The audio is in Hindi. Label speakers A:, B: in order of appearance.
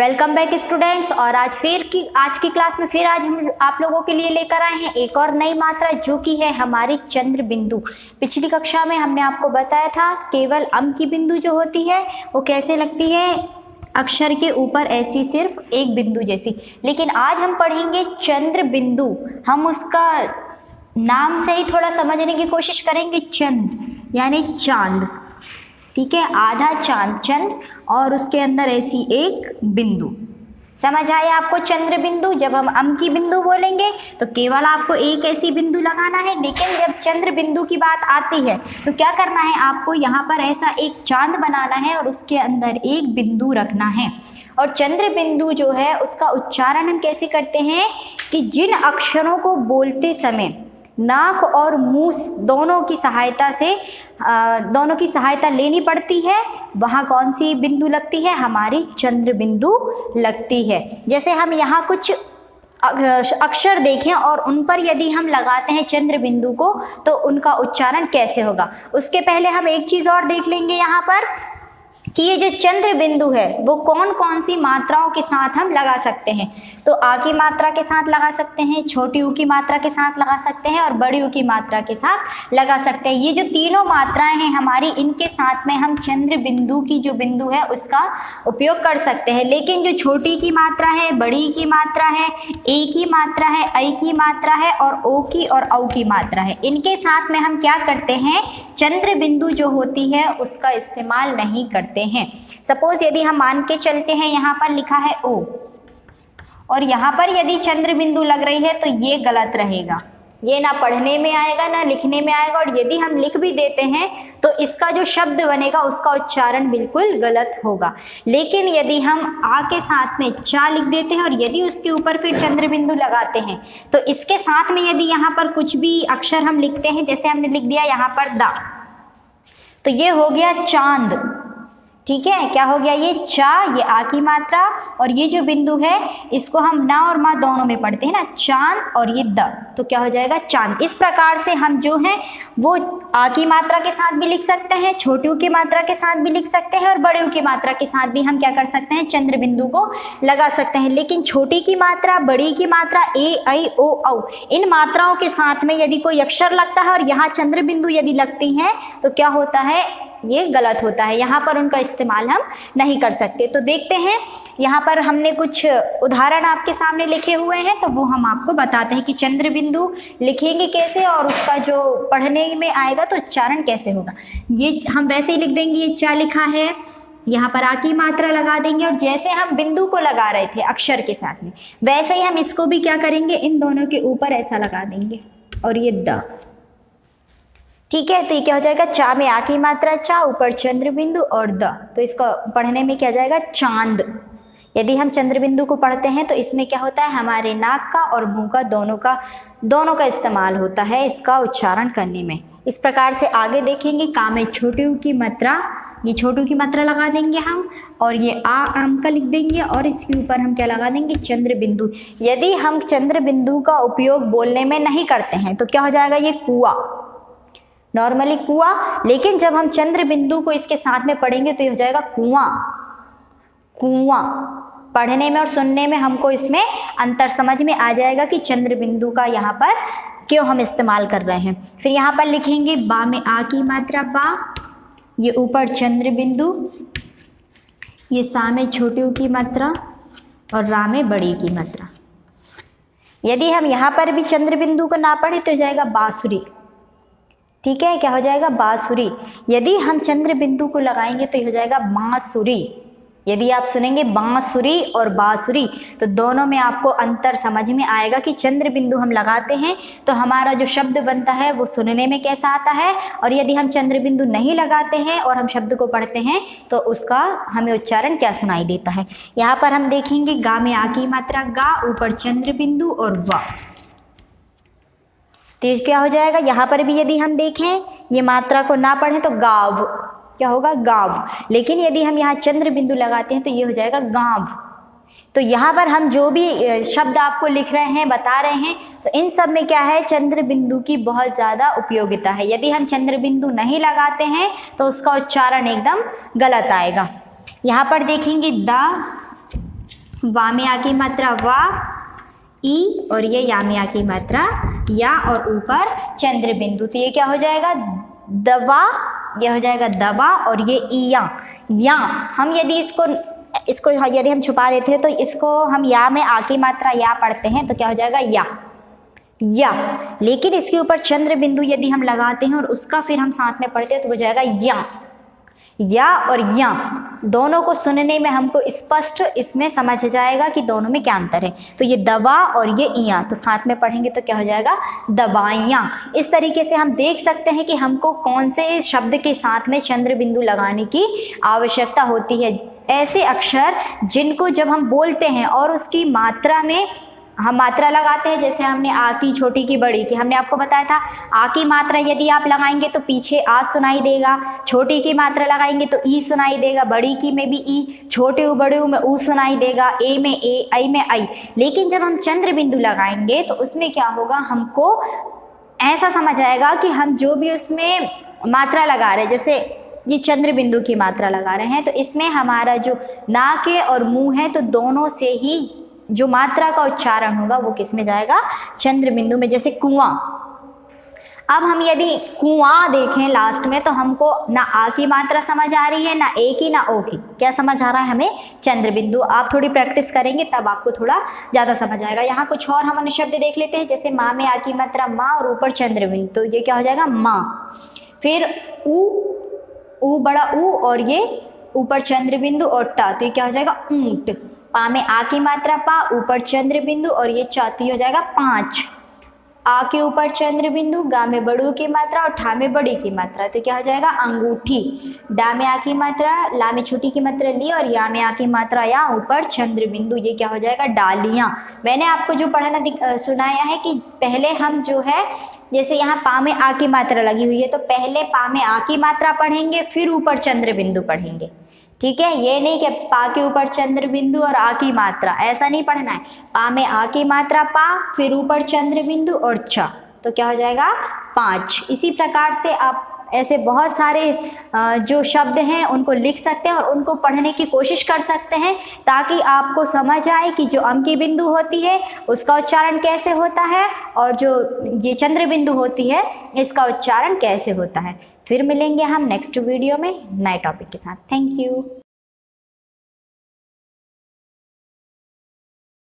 A: Welcome back students. और आज की क्लास में फिर आज हम आप लोगों के लिए लेकर आए हैं एक और नई मात्रा जो कि है हमारी चंद्र बिंदु। पिछली कक्षा में हमने आपको बताया था केवल अम की बिंदु जो होती है वो कैसे लगती है, अक्षर के ऊपर ऐसी सिर्फ एक बिंदु जैसी। लेकिन आज हम पढ़ेंगे चंद्र बिंदु। हम उसका नाम से ही थोड़ा समझने की कोशिश करेंगे। चंद्र यानी चांद, ठीक है, आधा चांद चंद्र और उसके अंदर ऐसी एक बिंदु। समझ आया आपको चंद्र बिंदु? जब हम अम की बिंदु बोलेंगे तो केवल आपको एक ऐसी बिंदु लगाना है, लेकिन जब चंद्र बिंदु की बात आती है तो क्या करना है, आपको यहाँ पर ऐसा एक चांद बनाना है और उसके अंदर एक बिंदु रखना है। और चंद्र बिंदु जो है उसका उच्चारण हम कैसे करते हैं कि जिन अक्षरों को बोलते समय नाक और मुंह दोनों की सहायता लेनी पड़ती है, वहाँ कौन सी बिंदु लगती है, हमारी चंद्र बिंदु लगती है। जैसे हम यहाँ कुछ अक्षर देखें और उन पर यदि हम लगाते हैं चंद्र बिंदु को तो उनका उच्चारण कैसे होगा। उसके पहले हम एक चीज़ और देख लेंगे यहाँ पर कि ये जो चंद्र बिंदु है वो कौन कौन सी मात्राओं के साथ हम लगा सकते हैं। तो आ की मात्रा के साथ लगा सकते हैं, छोटी ऊ की मात्रा के साथ लगा सकते हैं और बड़ी ऊ की मात्रा के साथ लगा सकते हैं। ये जो तीनों मात्राएं हैं हमारी, इनके साथ में हम चंद्र बिंदु की जो बिंदु है उसका उपयोग कर सकते हैं। लेकिन जो छोटी की मात्रा है, बड़ी की मात्रा है, ए की मात्रा है, ऐ की मात्रा है और ओ की और औ की मात्रा है, इनके साथ में हम क्या करते हैं, चंद्र बिंदु जो होती है उसका इस्तेमाल नहीं करते हैं। सपोज यदि हम मान के चलते हैं यहाँ पर लिखा है ओ और यहाँ पर यदि चंद्र बिंदु लग रही है तो ये गलत रहेगा, ये ना पढ़ने में आएगा ना लिखने में आएगा। और यदि हम लिख भी देते हैं तो इसका जो शब्द बनेगा उसका उच्चारण बिल्कुल गलत होगा। लेकिन यदि हम आ के साथ में चा लिख देते हैं और यदि उसके ऊपर फिर चंद्र बिंदु लगाते हैं तो इसके साथ में यदि यहाँ पर कुछ भी अक्षर हम लिखते हैं, जैसे हमने लिख दिया यहाँ पर दा, तो ये हो गया चांद, ठीक है। क्या हो गया, ये चा, ये आ की मात्रा और ये जो बिंदु है इसको हम ना और मा दोनों में पढ़ते हैं ना, चांद, और ये द, तो क्या हो जाएगा चांद। इस प्रकार से हम जो है वो आ की मात्रा के साथ भी लिख सकते हैं, छोटी ऊ की मात्रा के साथ भी लिख सकते हैं और बड़े ऊ की मात्रा के साथ भी हम क्या कर सकते हैं, चंद्र बिंदु को लगा सकते हैं। लेकिन छोटी की मात्रा, बड़ी की मात्रा, ए ऐ ओ औ, इन मात्राओं के साथ में यदि कोई अक्षर लगता है और यहाँ चंद्र बिंदु यदि लगती हैं तो क्या होता है, ये गलत होता है, यहाँ पर उनका इस्तेमाल हम नहीं कर सकते। तो देखते हैं यहाँ पर हमने कुछ उदाहरण आपके सामने लिखे हुए हैं तो वो हम आपको बताते हैं कि चंद्र बिंदु लिखेंगे कैसे और उसका जो पढ़ने में आएगा तो उच्चारण कैसे होगा। ये हम वैसे ही लिख देंगे, ये चा लिखा है, यहाँ पर आ की मात्रा लगा देंगे और जैसे हम बिंदु को लगा रहे थे अक्षर के साथ में वैसे ही हम इसको भी क्या करेंगे, इन दोनों के ऊपर ऐसा लगा देंगे और ये द, ठीक है। तो ये क्या हो जाएगा, चा में आ की मात्रा चा, ऊपर चंद्र बिंदु और द, तो इसको पढ़ने में क्या जाएगा, चांद। यदि हम चंद्र बिंदु को पढ़ते हैं तो इसमें क्या होता है, हमारे नाक का और मुंह का दोनों का इस्तेमाल होता है इसका उच्चारण करने में। इस प्रकार से आगे देखेंगे, का में छोटी ऊ की मात्रा, ये छोटी ऊ की मात्रा लगा देंगे हम और ये आ आम का लिख देंगे और इसके ऊपर हम क्या लगा देंगे, चंद्र बिंदु। यदि हम चंद्र बिंदु का उपयोग बोलने में नहीं करते हैं तो क्या हो जाएगा, ये कुआ, नॉर्मली कुआं। लेकिन जब हम चंद्र बिंदु को इसके साथ में पढ़ेंगे तो ये हो जाएगा कुआं, कुआं। पढ़ने में और सुनने में हमको इसमें अंतर समझ में आ जाएगा कि चंद्र बिंदु का यहाँ पर क्यों हम इस्तेमाल कर रहे हैं। फिर यहाँ पर लिखेंगे बा में आ की मात्रा बा, ये ऊपर चंद्र बिंदु, ये सा में छोटी ऊ की मात्रा और रा में बड़ी की मात्रा। यदि हम यहाँ पर भी चंद्र बिंदु को ना पढ़े तो हो जाएगा बांसुरी, ठीक है। क्या हो जाएगा, बांसुरी। यदि हम चंद्र बिंदु को लगाएंगे तो ये हो जाएगा बांसुरी। यदि आप सुनेंगे बांसुरी और बांसुरी तो दोनों में आपको अंतर समझ में आएगा कि चंद्र बिंदु हम लगाते हैं तो हमारा जो शब्द बनता है वो सुनने में कैसा आता है, और यदि हम चंद्र बिंदु नहीं लगाते हैं और हम शब्द को पढ़ते हैं तो उसका हमें उच्चारण क्या सुनाई देता है। यहाँ पर हम देखेंगे गा में आ की मात्रा गा, ऊपर चंद्र बिंदु और वा, तो क्या हो जाएगा, यहाँ पर भी यदि हम देखें ये मात्रा को ना पढ़ें तो गाव, क्या होगा, गाव। लेकिन यदि हम यहाँ चंद्र बिंदु लगाते हैं तो ये हो जाएगा गांव। तो यहाँ पर हम जो भी शब्द आपको लिख रहे हैं, बता रहे हैं, तो इन सब में क्या है, चंद्र बिंदु की बहुत ज़्यादा उपयोगिता है। यदि हम चंद्र बिंदु नहीं लगाते हैं तो उसका उच्चारण एकदम गलत आएगा। यहाँ पर देखेंगे दा, वा में आ की मात्रा वा, ई, और ये या में आ की मात्रा या, और ऊपर चंद्र बिंदु। तो ये क्या हो जाएगा, दवा, ये हो जाएगा दवा, और ये इया, या। हम यदि इसको यदि हम छुपा देते हैं तो इसको हम या में आ की मात्रा या पढ़ते हैं तो क्या हो जाएगा, या। लेकिन इसके ऊपर चंद्र बिंदु यदि हम लगाते हैं और उसका फिर हम साथ में पढ़ते हैं तो हो जाएगा या और या। दोनों को सुनने में हमको स्पष्ट इसमें समझ जाएगा कि दोनों में क्या अंतर है। तो ये दवा और ये इया, तो साथ में पढ़ेंगे तो क्या हो जाएगा, दवाइयाँ। इस तरीके से हम देख सकते हैं कि हमको कौन से शब्द के साथ में चंद्र बिंदु लगाने की आवश्यकता होती है। ऐसे अक्षर जिनको जब हम बोलते हैं और उसकी मात्रा में हम मात्रा लगाते हैं, जैसे हमने आ की, छोटी की, बड़ी की, हमने आपको बताया था आ की मात्रा यदि आप लगाएंगे तो पीछे आ सुनाई देगा, छोटी की मात्रा लगाएंगे तो ई सुनाई देगा, बड़ी की में भी ई, छोटे उ बड़े उ में ऊ सुनाई देगा, ए में ए, आई में आई। लेकिन जब हम चंद्र बिंदु लगाएंगे तो उसमें क्या होगा, हमको ऐसा समझ आएगा कि हम जो भी उसमें मात्रा लगा रहे हैं, जैसे ये चंद्र बिंदु की मात्रा लगा रहे हैं तो इसमें हमारा जो नाक है और मुंह है तो दोनों से ही जो मात्रा का उच्चारण होगा वो किस में जाएगा, चंद्र बिंदु में। जैसे कुआं, अब हम यदि कुआं देखें लास्ट में तो हमको ना आ की मात्रा समझ आ रही है, ना ए की, ना ओ की। क्या समझ आ रहा है हमें, चंद्र बिंदु। आप थोड़ी प्रैक्टिस करेंगे तब आपको थोड़ा ज़्यादा समझ आएगा। यहाँ कुछ और हम अन्य शब्द देख लेते हैं, जैसे माँ में आ की मात्रा माँ और ऊपर चंद्र बिंदु, तो ये क्या हो जाएगा, माँ। फिर ऊ बड़ा ऊ और ये ऊपर चंद्र बिंदु और टा, तो ये क्या हो जाएगा, ऊंट। पा में आ की मात्रा पा, ऊपर चंद्र बिंदु और ये चा, तो ये हो जाएगा 5। आ के ऊपर चंद्र बिंदु, गा में बड़ू की मात्रा और ठा में बड़ी की मात्रा, तो क्या हो जाएगा, अंगूठी। डा में आ की मात्रा, ला में छोटी की मात्रा ली और या में आ की मात्रा या, ऊपर चंद्र बिंदु, ये क्या हो जाएगा, डालियाँ। मैंने आपको जो पढ़ाना सुनाया है कि पहले हम जो है, जैसे यहाँ पा में आ की मात्रा लगी हुई है तो पहले पा में आ की मात्रा पढ़ेंगे फिर ऊपर चंद्र बिंदु पढ़ेंगे, ठीक है। ये नहीं कि पा के ऊपर चंद्र बिंदु और आ की मात्रा, ऐसा नहीं पढ़ना है। पा में आ की मात्रा पा, फिर ऊपर चंद्र बिंदु और चा, तो क्या हो जाएगा, 5। इसी प्रकार से आप ऐसे बहुत सारे जो शब्द हैं उनको लिख सकते हैं और उनको पढ़ने की कोशिश कर सकते हैं ताकि आपको समझ आए कि जो अम की बिंदु होती है उसका उच्चारण कैसे होता है और जो ये चंद्र बिंदु होती है इसका उच्चारण कैसे होता है। फिर मिलेंगे हम नेक्स्ट वीडियो में नए टॉपिक के साथ। Thank you.